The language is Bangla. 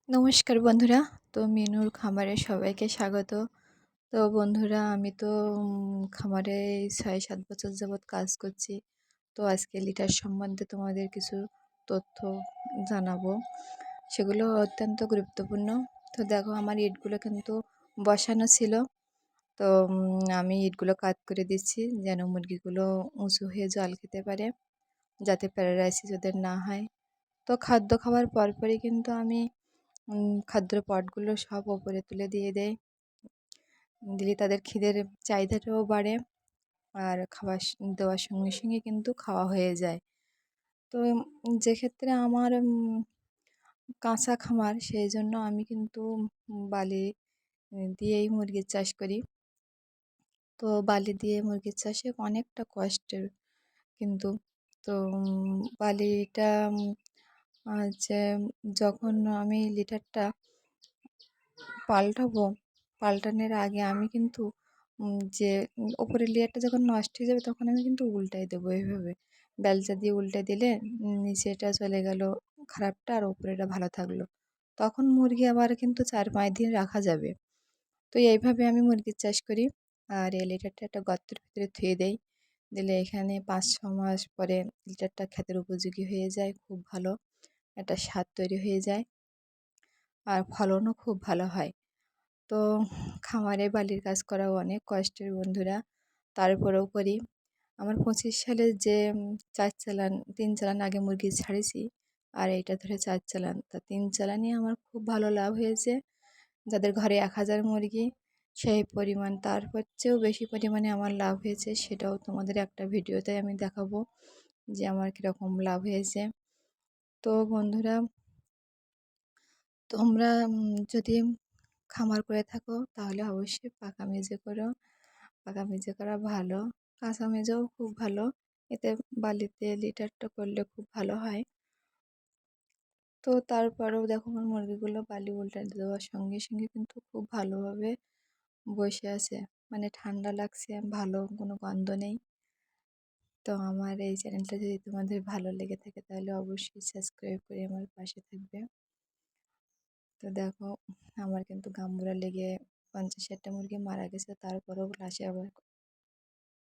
নমস্কার বন্ধুরা। তো মিনুর খামারে সবাইকে স্বাগত। তো বন্ধুরা আমি তো খামারে ৬-৭ বছর যাবৎ কাজ করছি। তো আজকে লিটার সম্বন্ধে তোমাদের কিছু তথ্য জানাবো। সেগুলো অত্যন্ত গুরুত্বপূর্ণ। তো দেখো আমার ইটগুলো কিন্তু বসানো ছিল। তো আমি ইটগুলো কাত করে দিচ্ছি যেন মুরগিগুলো উঁচু হয়ে জল খেতে পারে, যাতে প্যারালাইসিস ওদের না হয়। তো খাদ্য খাওয়ার পরপরই কিন্তু আমি খাদ্যের পটগুলো সব ওপরে তুলে দিয়ে দেই। দিলে তাদের খিদের চাহিদাটাও বাড়ে আর খাবার দেওয়ার সঙ্গে সঙ্গে কিন্তু খাওয়া হয়ে যায়। তো যেক্ষেত্রে আমার কাঁচা খামার, সেই জন্য আমি কিন্তু বালি দিয়েই মুরগির চাষ করি। তো বালি দিয়ে মুরগির চাষে অনেকটা কষ্টের কিন্তু। তো বালিটা হচ্ছে যখন আমি লিটারটা পাল্টাবো, পাল্টানোর আগে আমি কিন্তু যে ওপরের লেয়ারটা যখন নষ্ট হয়ে যাবে তখন আমি কিন্তু উল্টাই দেবো এভাবে। বেলচা দিয়ে উল্টে দিলে নিচেটা চলে গেল খারাপটা আর ওপরেটা ভালো থাকলো। তখন মুরগি আবার কিন্তু ৪-৫ দিন রাখা যাবে। তো এইভাবে আমি মুরগির চাষ করি। আর এই লিটারটা একটা গর্তের ভিতরে থুয়ে দেই। দিলে এখানে ৫-৬ মাস পরে লিটারটা খেতের উপযোগী হয়ে যায়। খুব ভালো একটা স্বাদ তৈরি হয়ে যায় আর ফলনও খুব ভালো হয়। তো খামারে বালির কাজ করাও অনেক কষ্টের বন্ধুরা, তারপরেও করি। আমার ২৫ সালে যে ৪ চালান ৩ চালান আগে মুরগি ছাড়েছি আর এইটা ধরে ৪ চালান। তা ৩ চালানই আমার খুব ভালো লাভ হয়েছে। যাদের ঘরে ১,০০০ মুরগি সেই পরিমাণ, তারপর চেয়েও বেশি পরিমাণে আমার লাভ হয়েছে, সেটাও তোমাদের একটা ভিডিওতে আমি দেখাবো যে আমার কীরকম লাভ হয়েছে। তো বন্ধুরা, তোমরা যদি খামার করে থাকো তাহলে অবশ্যই পাকা মেঝে করো। পাকা মেঝে করা ভালো, কাঁচা মেঝেও খুব ভালো। এতে বালিতে লিটারটা করলে খুব ভালো হয়। তো তারপরেও দেখো আমার মুরগিগুলো বালি উল্টে দেওয়ার সঙ্গে সঙ্গে কিন্তু খুব ভালোভাবে বসে আছে, মানে ঠান্ডা লাগছে, ভালো কোনো গন্ধ নেই। তো আমার এই চ্যানেলটা যদি তোমাদের ভালো লেগে থাকে তাহলে অবশ্যই সাবস্ক্রাইব করে আমার পাশে থাকবে। তো দেখো আমার কিন্তু গাম্বুরা লেগে ৫০-৬০টা মুরগি মারা গেছে, তারপরেও লাশে আবার